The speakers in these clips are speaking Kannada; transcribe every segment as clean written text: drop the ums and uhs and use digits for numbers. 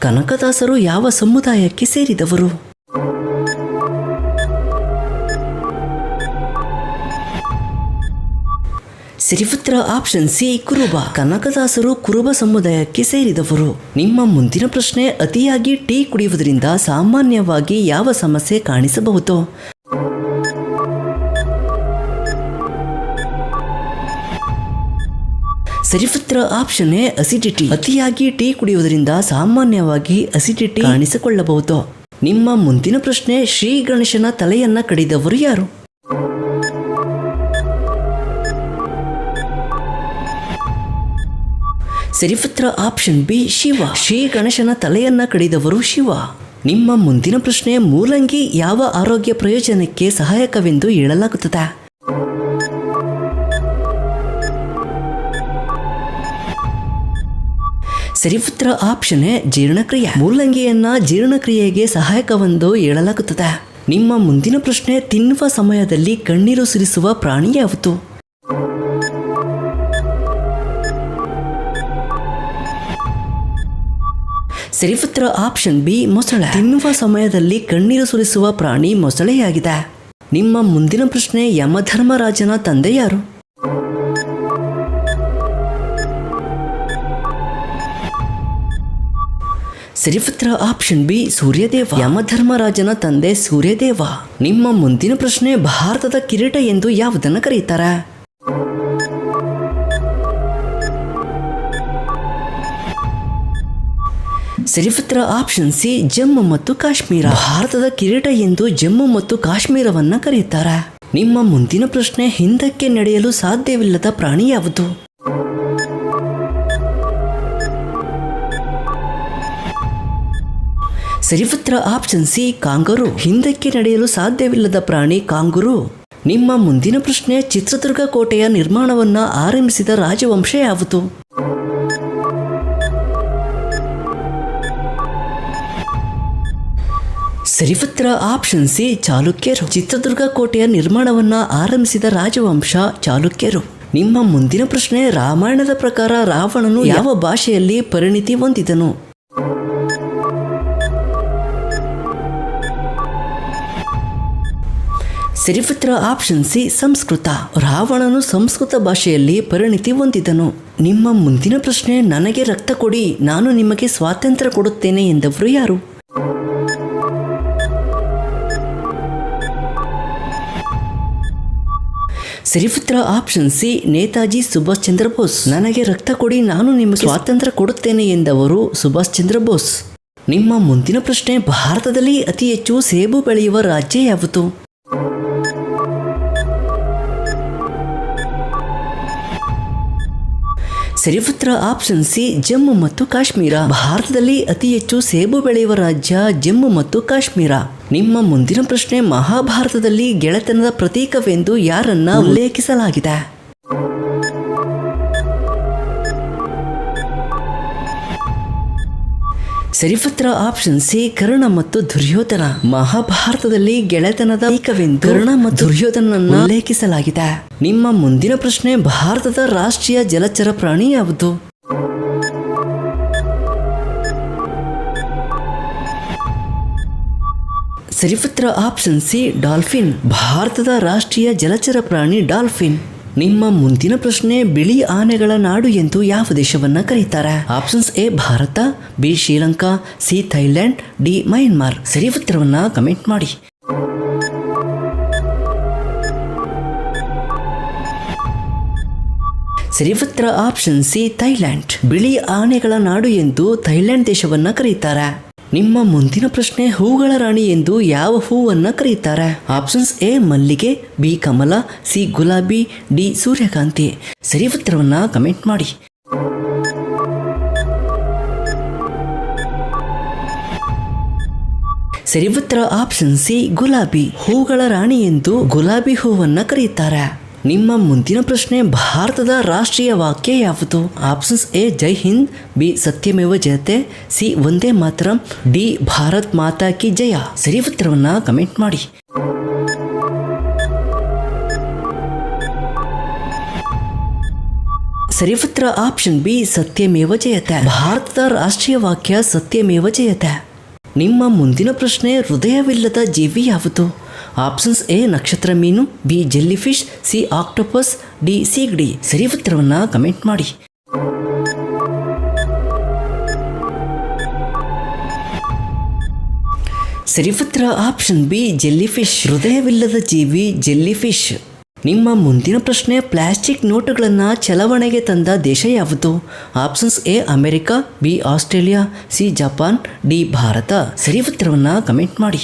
ಕನಕದಾಸರು ಯಾವ ಸಮುದಾಯಕ್ಕೆ ಸೇರಿದವರು? ಸರಿ ಉತ್ತರ ಆಪ್ಷನ್ ಸಿ ಕುರುಬ. ಕನಕದಾಸರು ಕುರುಬ ಸಮುದಾಯಕ್ಕೆ ಸೇರಿದವರು. ನಿಮ್ಮ ಮುಂದಿನ ಪ್ರಶ್ನೆ, ಅತಿಯಾಗಿ ಟೀ ಕುಡಿಯುವುದರಿಂದ ಸಾಮಾನ್ಯವಾಗಿ ಯಾವ ಸಮಸ್ಯೆ ಕಾಣಿಸಬಹುದು? ಸರಿ ಉತ್ತರ ಆಪ್ಷನ್ ಎ ಅಸಿಡಿಟಿ. ಅತಿಯಾಗಿ ಟೀ ಕುಡಿಯುವುದರಿಂದ ಸಾಮಾನ್ಯವಾಗಿ ಅಸಿಡಿಟಿ ಕಾಣಿಸಿಕೊಳ್ಳಬಹುದು. ನಿಮ್ಮ ಮುಂದಿನ ಪ್ರಶ್ನೆ, ಶ್ರೀ ಗಣೇಶನ ತಲೆಯನ್ನ ಕಡಿದವರು ಯಾರು? ಸರಿ ಉತ್ತರ ಆಪ್ಷನ್ ಬಿ ಶಿವ. ಶ್ರೀ ಗಣೇಶನ ತಲೆಯನ್ನ ಕಡಿದವರು ಶಿವ. ನಿಮ್ಮ ಮುಂದಿನ ಪ್ರಶ್ನೆ, ಮೂಲಂಗಿ ಯಾವ ಆರೋಗ್ಯ ಪ್ರಯೋಜನಕ್ಕೆ ಸಹಾಯಕವೆಂದು ಹೇಳಲಾಗುತ್ತದೆ? ಸರಿ ಉತ್ತರ ಆಪ್ಷನ್ ಎ ಜೀರ್ಣಕ್ರಿಯೆ. ಮೂಲಂಗಿಯನ್ನ ಜೀರ್ಣಕ್ರಿಯೆಗೆ ಸಹಾಯಕವೆಂದು ಹೇಳಲಾಗುತ್ತದೆ. ನಿಮ್ಮ ಮುಂದಿನ ಪ್ರಶ್ನೆ, ತಿನ್ನುವ ಸಮಯದಲ್ಲಿ ಕಣ್ಣೀರು ಸುರಿಸುವ ಪ್ರಾಣಿ ಯಾವುದು? ಸರಿ ಉತ್ತರ ಆಪ್ಷನ್ ಬಿ ಮೊಸಳೆ. ತಿನ್ನುವ ಸಮಯದಲ್ಲಿ ಕಣ್ಣೀರು ಸುರಿಸುವ ಪ್ರಾಣಿ ಮೊಸಳೆಯಾಗಿದೆ. ನಿಮ್ಮ ಮುಂದಿನ ಪ್ರಶ್ನೆ, ಯಮಧರ್ಮರಾಜನ ತಂದೆ ಯಾರು? ಸರಿ ಉತ್ತರ ಆಪ್ಷನ್ ಬಿ ಸೂರ್ಯದೇವ. ಯಮಧರ್ಮರಾಜನ ತಂದೆ ಸೂರ್ಯದೇವ. ನಿಮ್ಮ ಮುಂದಿನ ಪ್ರಶ್ನೆ, ಭಾರತದ ಕಿರೀಟ ಎಂದು ಯಾವುದನ್ನು ಕರೆಯುತ್ತಾರೆ? ಸರಿ ಉತ್ತರ ಆಪ್ಷನ್ ಸಿ ಜಮ್ಮು ಮತ್ತು ಕಾಶ್ಮೀರ. ಭಾರತದ ಕಿರೀಟ ಎಂದು ಜಮ್ಮು ಮತ್ತು ಕಾಶ್ಮೀರವನ್ನ ಕರೆಯುತ್ತಾರೆ. ನಿಮ್ಮ ಮುಂದಿನ ಪ್ರಶ್ನೆ, ಹಿಂದಕ್ಕೆ ನಡೆಯಲು ಸಾಧ್ಯವಿಲ್ಲದ ಪ್ರಾಣಿ ಯಾವುದು? ಸರಿ ಉತ್ತರ ಆಪ್ಷನ್ ಸಿ ಕಾಂಗರು. ಹಿಂದಕ್ಕೆ ನಡೆಯಲು ಸಾಧ್ಯವಿಲ್ಲದ ಪ್ರಾಣಿ ಕಾಂಗರು. ನಿಮ್ಮ ಮುಂದಿನ ಪ್ರಶ್ನೆ, ಚಿತ್ರದುರ್ಗ ಕೋಟೆಯ ನಿರ್ಮಾಣವನ್ನ ಆರಂಭಿಸಿದ ರಾಜವಂಶ ಯಾವುದು? ಸರಿ ಉತ್ತರ ಆಪ್ಷನ್ ಸಿ ಚಾಲುಕ್ಯರು. ಚಿತ್ರದುರ್ಗ ಕೋಟೆಯ ನಿರ್ಮಾಣವನ್ನ ಆರಂಭಿಸಿದ ರಾಜವಂಶ ಚಾಲುಕ್ಯರು. ನಿಮ್ಮ ಮುಂದಿನ ಪ್ರಶ್ನೆ, ರಾಮಾಯಣದ ಪ್ರಕಾರ ರಾವಣನು ಯಾವ ಭಾಷೆಯಲ್ಲಿ ಪರಿಣಿತಿ ಹೊಂದಿದನು? ಸರಿ ಉತ್ತರ ಆಪ್ಷನ್ ಸಿ ಸಂಸ್ಕೃತ. ರಾವಣನು ಸಂಸ್ಕೃತ ಭಾಷೆಯಲ್ಲಿ ಪರಿಣಿತಿ ಹೊಂದಿದನು. ನಿಮ್ಮ ಮುಂದಿನ ಪ್ರಶ್ನೆ, ನನಗೆ ರಕ್ತ ಕೊಡಿ, ನಾನು ನಿಮಗೆ ಸ್ವಾತಂತ್ರ್ಯ ಕೊಡುತ್ತೇನೆ ಎಂದವರು ಯಾರು? ಸರಿ ಉತ್ತರ ಆಪ್ಷನ್ ಸಿ ನೇತಾಜಿ ಸುಭಾಷ್ ಚಂದ್ರ ಬೋಸ್. ನನಗೆ ರಕ್ತ ಕೊಡಿ, ನಾನು ನಿಮಗೆ ಸ್ವಾತಂತ್ರ್ಯ ಕೊಡುತ್ತೇನೆ ಎಂದವರು ಸುಭಾಷ್ ಚಂದ್ರ ಬೋಸ್. ನಿಮ್ಮ ಮುಂದಿನ ಪ್ರಶ್ನೆ, ಭಾರತದಲ್ಲಿ ಅತಿ ಹೆಚ್ಚು ಸೇಬು ಬೆಳೆಯುವ ರಾಜ್ಯ ಯಾವುದು? ಸರಿ ಉತ್ತರ ಆಪ್ಷನ್ ಸಿ ಜಮ್ಮು ಮತ್ತು ಕಾಶ್ಮೀರ. ಭಾರತದಲ್ಲಿ ಅತಿ ಹೆಚ್ಚು ಸೇಬು ಬೆಳೆಯುವ ರಾಜ್ಯ ಜಮ್ಮು ಮತ್ತು ಕಾಶ್ಮೀರ. ನಿಮ್ಮ ಮುಂದಿನ ಪ್ರಶ್ನೆ, ಮಹಾಭಾರತದಲ್ಲಿ ಗೆಳೆತನದ ಪ್ರತೀಕವೆಂದು ಯಾರನ್ನ ಉಲ್ಲೇಖಿಸಲಾಗಿದೆ? ಸರಿ ಉತ್ತರ ಆಪ್ಷನ್ ಸಿ ಕರ್ಣ ಮತ್ತು ದುರ್ಯೋಧನ. ಮಹಾಭಾರತದಲ್ಲಿ ಗೆಳೆತನದ ಪ್ರತೀಕವೆಂದು ಕರ್ಣ ಮತ್ತು ದುರ್ಯೋಧನನ್ನ ಉಲ್ಲೇಖಿಸಲಾಗಿದೆ. ನಿಮ್ಮ ಮುಂದಿನ ಪ್ರಶ್ನೆ, ಭಾರತದ ರಾಷ್ಟ್ರೀಯ ಜಲಚರ ಪ್ರಾಣಿ ಯಾವುದು? ಸರಿ ಉತ್ತರ ಆಪ್ಷನ್ ಸಿ ಡಾಲ್ಫಿನ್. ಭಾರತದ ರಾಷ್ಟ್ರೀಯ ಜಲಚರ ಪ್ರಾಣಿ ಡಾಲ್ಫಿನ್. ನಿಮ್ಮ ಮುಂದಿನ ಪ್ರಶ್ನೆ, ಬಿಳಿ ಆನೆಗಳ ನಾಡು ಎಂದು ಯಾವ ದೇಶವನ್ನ ಕರೀತಾರೆ? Options A Bharat, B Sri Lanka, C Thailand, D Myanmar. ಸರಿ ಉತ್ತರವನ್ನ ಕಮೆಂಟ್ ಮಾಡಿ. ಸರಿ ಉತ್ತರ ಆಪ್ಷನ್ ಸಿ ಥೈಲ್ಯಾಂಡ್. ಬಿಳಿ ಆನೆಗಳ ನಾಡು ಎಂದು ಥೈಲ್ಯಾಂಡ್ ದೇಶವನ್ನ ಕರೀತಾರೆ. ನಿಮ್ಮ ಮುಂದಿನ ಪ್ರಶ್ನೆ, ಹೂಗಳ ರಾಣಿ ಎಂದು ಯಾವ ಹೂವನ್ನ ಕರೀತಾರೆ? ಆಪ್ಷನ್ಸ್ ಎ ಮಲ್ಲಿಗೆ, ಬಿ ಕಮಲ, ಸಿ ಗುಲಾಬಿ, ಡಿ ಸೂರ್ಯಕಾಂತಿ. ಸರಿ ಉತ್ತರವನ್ನ ಕಮೆಂಟ್ ಮಾಡಿ. ಸರಿ ಉತ್ತರ ಆಪ್ಷನ್ ಸಿ ಗುಲಾಬಿ. ಹೂಗಳ ರಾಣಿ ಎಂದು ಗುಲಾಬಿ ಹೂವನ್ನ ಕರೆಯುತ್ತಾರೆ. ನಿಮ್ಮ ಮುಂದಿನ ಪ್ರಶ್ನೆ, ಭಾರತದ ರಾಷ್ಟ್ರೀಯ ವಾಕ್ಯ ಯಾವುದು? Options A Jai Hind, B Satyameva Jayate, C Vande Mataram, D Bharat ಮಾತಾ ಕಿ ಜಯ. ಸರಿ ಉತ್ತರವನ್ನ ಕಮೆಂಟ್ ಮಾಡಿ. ಸರಿ ಉತ್ತರ ಆಪ್ಷನ್ ಬಿ ಸತ್ಯಮೇವ ಜಯತೆ. ಭಾರತದ ರಾಷ್ಟ್ರೀಯ ವಾಕ್ಯ ಸತ್ಯಮೇವ ಜಯತೆ. ನಿಮ್ಮ ಮುಂದಿನ ಪ್ರಶ್ನೆ ಹೃದಯವಿಲ್ಲದ ಜೀವಿ ಯಾವುದು? ಆಪ್ಷನ್ಸ್ ಎ ನಕ್ಷತ್ರ ಮೀನು, B jelly fish, C octopus, D ಸೀಗಡಿ. ಸರಿ ಉತ್ತರವನ್ನು ಕಮೆಂಟ್ ಮಾಡಿ. ಸರಿ ಉತ್ತರ ಆಪ್ಷನ್ ಬಿ ಜೆಲ್ಲಿ ಫಿಶ್. ಹೃದಯವಿಲ್ಲದ ಜೀವಿ ಜೆಲ್ಲಿ ಫಿಶ್. ನಿಮ್ಮ ಮುಂದಿನ ಪ್ರಶ್ನೆ ಪ್ಲಾಸ್ಟಿಕ್ ನೋಟುಗಳನ್ನು ಚಲಾವಣೆಗೆ ತಂದ ದೇಶ ಯಾವುದು? Options A America, B Australia, C Japan, D Bharat. ಸರಿ ಉತ್ತರವನ್ನು ಕಮೆಂಟ್ ಮಾಡಿ.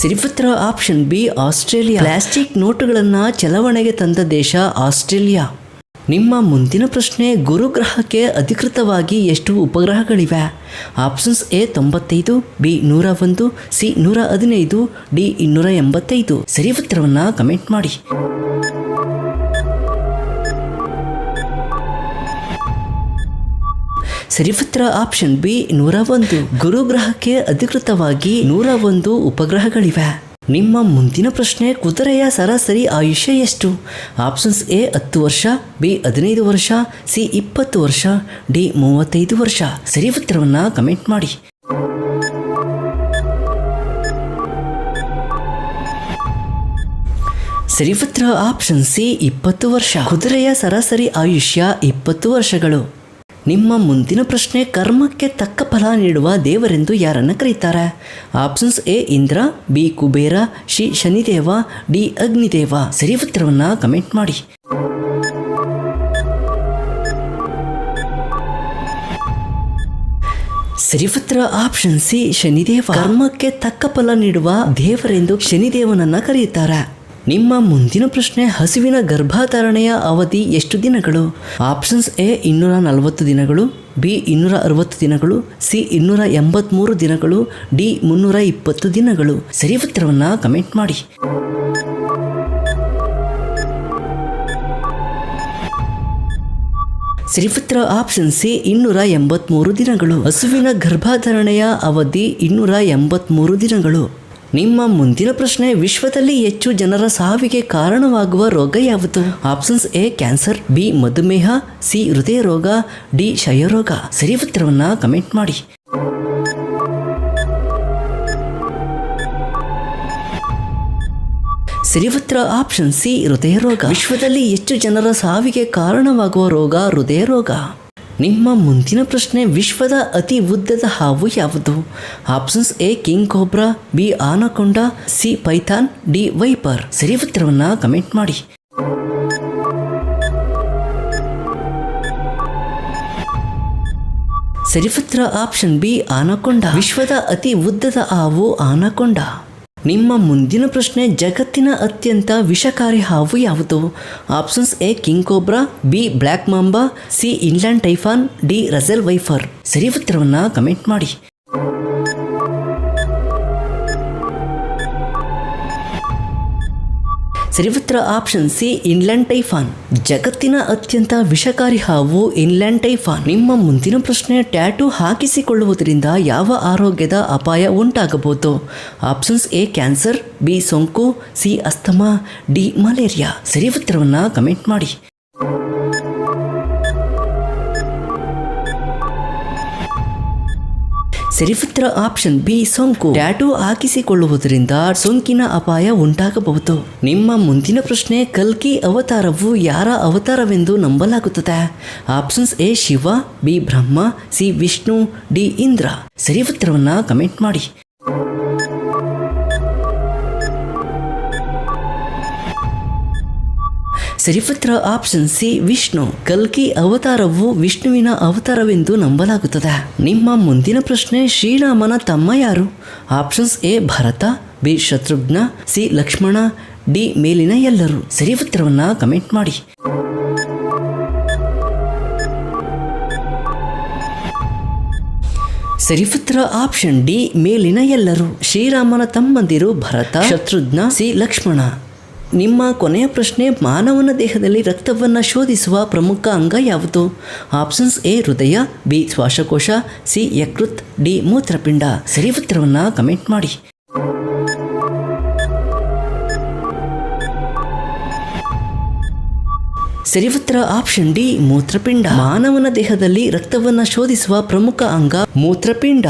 ಸರಿ ಉತ್ತರ ಆಪ್ಷನ್ ಬಿ ಆಸ್ಟ್ರೇಲಿಯಾ. ಪ್ಲಾಸ್ಟಿಕ್ ನೋಟುಗಳನ್ನು ಚಲಾವಣೆಗೆ ತಂದ ದೇಶ ಆಸ್ಟ್ರೇಲಿಯಾ. ನಿಮ್ಮ ಮುಂದಿನ ಪ್ರಶ್ನೆ ಗುರುಗ್ರಹಕ್ಕೆ ಅಧಿಕೃತವಾಗಿ ಎಷ್ಟು ಉಪಗ್ರಹಗಳಿವೆ? Options A 95, B 101, C 115, D 285. ಸರಿ ಉತ್ತರವನ್ನು ಕಮೆಂಟ್ ಮಾಡಿ. ಸರಿ ಉತ್ತರ ಆಪ್ಷನ್ ಬಿ 101. ಗುರುಗ್ರಹಕ್ಕೆ ಅಧಿಕೃತವಾಗಿ 101 ಉಪಗ್ರಹಗಳಿವೆ. ನಿಮ್ಮ ಮುಂದಿನ ಪ್ರಶ್ನೆ ಕುದುರೆಯ ಸರಾಸರಿ ಆಯುಷ್ಯ ಎಷ್ಟು? ಆಪ್ಷನ್ಸ್ ಎ 10 ವರ್ಷ, ಬಿ 15 ವರ್ಷ, ಸಿ 20 ವರ್ಷ, ಡಿ 35 ವರ್ಷ. ಸರಿ ಉತ್ತರವನ್ನು ಕಮೆಂಟ್ ಮಾಡಿ. ಸರಿ ಉತ್ತರ ಆಪ್ಷನ್ ಸಿ 20 ವರ್ಷ. ಕುದುರೆಯ ಸರಾಸರಿ ಆಯುಷ್ಯ 20 ವರ್ಷಗಳು. ನಿಮ್ಮ ಮುಂದಿನ ಪ್ರಶ್ನೆ ಕರ್ಮಕ್ಕೆ ತಕ್ಕ ಫಲ ನೀಡುವ ದೇವರೆಂದು ಯಾರನ್ನು ಕರೀತಾರೆ? Options A Indra, B Kubera, C Shanidev, D Agnidev. ಸರಿ ಉತ್ತರವನ್ನು ಕಮೆಂಟ್ ಮಾಡಿ. ಸರಿ ಉತ್ತರ ಆಪ್ಷನ್ ಸಿ ಶನಿದೇವ. ಕರ್ಮಕ್ಕೆ ತಕ್ಕ ಫಲ ನೀಡುವ ದೇವರೆಂದು ಶನಿದೇವನನ್ನು ಕರೆಯುತ್ತಾರೆ. ನಿಮ್ಮ ಮುಂದಿನ ಪ್ರಶ್ನೆ ಹಸುವಿನ ಗರ್ಭಧಾರಣೆಯ ಅವಧಿ ಎಷ್ಟು ದಿನಗಳು? ಆಪ್ಷನ್ಸ್ ಎ 240 ದಿನಗಳು, ಬಿ 260 ದಿನಗಳು, ಸಿ 283 ದಿನಗಳು, ಡಿ 320 ದಿನಗಳು. ಸರಿ ಉತ್ತರವನ್ನು ಕಮೆಂಟ್ ಮಾಡಿ. ಸರಿ ಉತ್ತರ ಆಪ್ಷನ್ ಸಿ 283 ದಿನಗಳು. ಹಸುವಿನ ಗರ್ಭಧಾರಣೆಯ ಅವಧಿ 283 ದಿನಗಳು. ನಿಮ್ಮ ಮುಂದಿನ ಪ್ರಶ್ನೆ ವಿಶ್ವದಲ್ಲಿ ಹೆಚ್ಚು ಜನರ ಸಾವಿಗೆ ಕಾರಣವಾಗುವ ರೋಗ ಯಾವುದು? ಆಪ್ಷನ್ಸ್ ಎ ಕ್ಯಾನ್ಸರ್, ಬಿ ಮಧುಮೇಹ, ಸಿ ಹೃದಯ ರೋಗ, ಡಿ ಕ್ಷಯರೋಗ. ಸರಿ ಉತ್ತರವನ್ನು ಕಮೆಂಟ್ ಮಾಡಿ. ಸರಿ ಉತ್ತರ ಆಪ್ಷನ್ ಸಿ ಹೃದಯ ರೋಗ. ವಿಶ್ವದಲ್ಲಿ ಹೆಚ್ಚು ಜನರ ಸಾವಿಗೆ ಕಾರಣವಾಗುವ ರೋಗ ಹೃದಯ ರೋಗ. ನಿಮ್ಮ ಮುಂದಿನ ಪ್ರಶ್ನೆ ವಿಶ್ವದ ಅತಿ ಉದ್ದದ ಹಾವು ಯಾವುದು? Options A king cobra, B anaconda, C python, D viper. ಸರಿ ಉತ್ತರವನ್ನು ಕಮೆಂಟ್ ಮಾಡಿ. ಸರಿ ಉತ್ತರ ಆಪ್ಷನ್ ಬಿ ಆನಕೊಂಡ. ವಿಶ್ವದ ಅತಿ ಉದ್ದದ ಹಾವು ಆನಕೊಂಡ. ನಿಮ್ಮ ಮುಂದಿನ ಪ್ರಶ್ನೆ ಜಗತ್ತಿನ ಅತ್ಯಂತ ವಿಷಕಾರಿ ಹಾವು ಯಾವುದು? Options A king cobra, B black mamba, C inland taipan, D Russell viper. ಸರಿ ಉತ್ತರವನ್ನು ಕಮೆಂಟ್ ಮಾಡಿ. ಸರಿ ಉತ್ತರ ಆಪ್ಷನ್ ಸಿ ಇನ್ಲ್ಯಾಂಡ್ ಟೈಫಾನ್. ಜಗತ್ತಿನ ಅತ್ಯಂತ ವಿಷಕಾರಿ ಹಾವು ಇನ್ಲ್ಯಾಂಡ್ ಟೈಫಾನ್. ನಿಮ್ಮ ಮುಂದಿನ ಪ್ರಶ್ನೆ ಟ್ಯಾಟೂ ಹಾಕಿಸಿಕೊಳ್ಳುವುದರಿಂದ ಯಾವ ಆರೋಗ್ಯದ ಅಪಾಯ ಉಂಟಾಗಬಹುದು? ಆಪ್ಷನ್ಸ್ ಎ ಕ್ಯಾನ್ಸರ್, ಬಿ ಸೋಂಕು, ಸಿ ಅಸ್ತಮಾ, ಡಿ ಮಲೇರಿಯಾ. ಸರಿ ಉತ್ತರವನ್ನು ಕಮೆಂಟ್ ಮಾಡಿ. ಸರಿ ಉತ್ತರ ಆಪ್ಷನ್ ಬಿ ಸೋಂಕು. ಟ್ಯಾಟೂ ಹಾಕಿಸಿಕೊಳ್ಳುವುದರಿಂದ ಸೋಂಕಿನ ಅಪಾಯ ಉಂಟಾಗಬಹುದು. ನಿಮ್ಮ ಮುಂದಿನ ಪ್ರಶ್ನೆ ಕಲ್ಕಿ ಅವತಾರವು ಯಾರ ಅವತಾರವೆಂದು ನಂಬಲಾಗುತ್ತದೆ? Options A Shiva, B Brahma, C Vishnu, D Indra. ಸರಿ ಉತ್ತರವನ್ನು ಕಮೆಂಟ್ ಮಾಡಿ. ಸರಿ ಉತ್ತರ ಆಪ್ಷನ್ ಸಿ ವಿಷ್ಣು. ಕಲ್ಕಿ ಅವತಾರವು ವಿಷ್ಣುವಿನ ಅವತಾರವೆಂದು ನಂಬಲಾಗುತ್ತದೆ. ನಿಮ್ಮ ಮುಂದಿನ ಪ್ರಶ್ನೆ ಶ್ರೀರಾಮನ ತಮ್ಮ ಯಾರು? Options A Bharata, B Shatrughna, C Lakshmana, D ಮೇಲಿನ ಎಲ್ಲರೂ. ಸರಿ ಉತ್ತರವನ್ನು ಕಮೆಂಟ್ ಮಾಡಿ. ಸರಿ ಉತ್ತರ ಆಪ್ಷನ್ ಡಿ ಮೇಲಿನ ಎಲ್ಲರೂ. ಶ್ರೀರಾಮನ ತಮ್ಮಂದಿರು ಭರತ, ಶತ್ರುಘ್ನ, ಸಿ ಲಕ್ಷ್ಮಣ. ನಿಮ್ಮ ಕೊನೆಯ ಪ್ರಶ್ನೆ ಮಾನವನ ದೇಹದಲ್ಲಿ ರಕ್ತವನ್ನು ಶೋಧಿಸುವ ಪ್ರಮುಖ ಅಂಗ ಯಾವುದು? ಆಪ್ಷನ್ಸ್ ಎ ಹೃದಯ, ಬಿ ಶ್ವಾಸಕೋಶ, ಸಿ ಯಕೃತ್, ಡಿ ಮೂತ್ರಪಿಂಡ. ಸರಿ ಉತ್ತರವನ್ನು ಕಮೆಂಟ್ ಮಾಡಿ. ಸರಿ ಉತ್ತರ ಆಪ್ಷನ್ ಡಿ ಮೂತ್ರಪಿಂಡ. ಮಾನವನ ದೇಹದಲ್ಲಿ ರಕ್ತವನ್ನ ಶೋಧಿಸುವ ಪ್ರಮುಖ ಅಂಗ ಮೂತ್ರಪಿಂಡ.